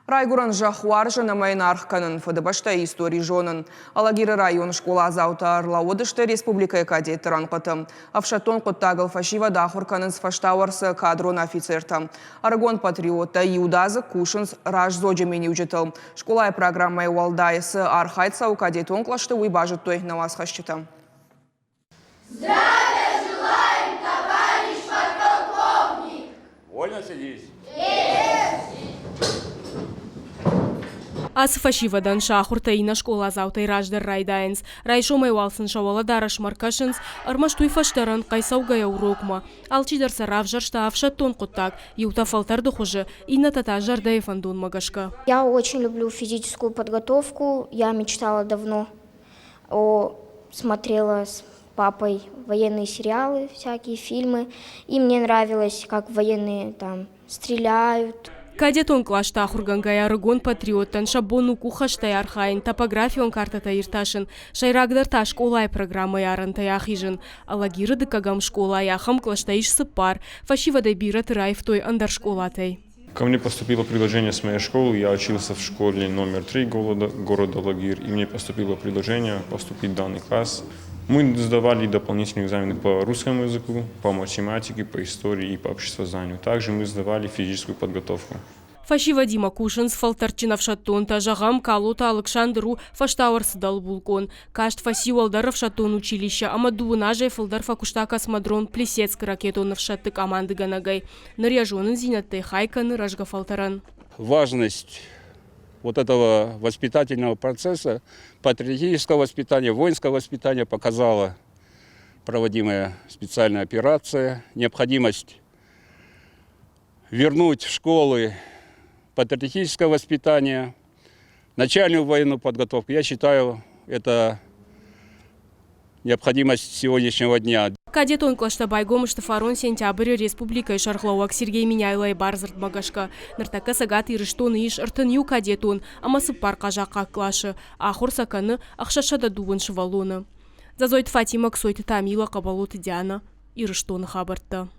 Райгуран жахуар жанамайын арққанын фыдыбашта истории жонын. Алагиры район школа заута Арлаодышты республика кадеті ранқыты. Авшатон құттағыл фашива дахурканын сфаштауарсы кадрон офицерта. Арагон патриота Иудазы Кушынс раж зоджемени уджетыл. Школа программай уалдайсы архайца у кадетон клашты уйбажет той на вас хащита. Здравия желаем, товарищ подполковник! Вольно сидись. Асфашивадан шахуртаина школа заутай раждар райдайнс. Райшомай валсын шавала дараш маркашынс. Армаштуй фаштаран кайсаугая урокма. Алчидар саравжар штаавшаттон куттак. Юта фалтарды хуже. Инна тата жардаев андун магашка. Я очень люблю физическую подготовку. Я мечтала давно. Смотрела с папой военные сериалы, всякие фильмы. И мне нравилось, как военные там стреляют. Кадетон клашта хургангая арагон патриоттан шабону кухаштай архайн топографион картата ирташын. Шайрагдар та школай программа ярантай ахижын. Алагиры дыкагам школа яхам клаштаиш сыпар. Фашивадай бират райф той андар школатай. Ко мне поступило предложение с моей школы. Я учился в школе номер 3 города Лагир. И мне поступило предложение поступить в данный класс. Мы сдавали дополнительные экзамены по русскому языку, по математике, по истории и по обществознанию. Также мы сдавали физическую подготовку. Фашива Дима Кушинс фалтарчинав шаттон тажагам Калута Александру фаштауарс дал булкон. Кашт фасивалдаров шаттон училище, амадуынаже фалдар факуштака смадрон плесецк ракетонов шатты команды ганагай. Наряжонын зинаттай хайканы ражга фалтаран. Важность вот этого воспитательного процесса, патриотического воспитания, воинского воспитания показала проводимая специальная операция, необходимость вернуть в школы патриотическое воспитание, начальную военную подготовку. Я считаю, это необходимость сегодняшнего дня. Кадетон клашта байгом штафарон сентябрь республика Шархлауак Сергей Миняйлай Барзарт Магашка. Нартака сагат ирыштон иш артынью кадетон, амасы парка жака клашы, ахур саканы ахшашада дувын шывалоны. Зазойт Фатима ксойты Тамила Кабалоты Диана ирыштон хабарта.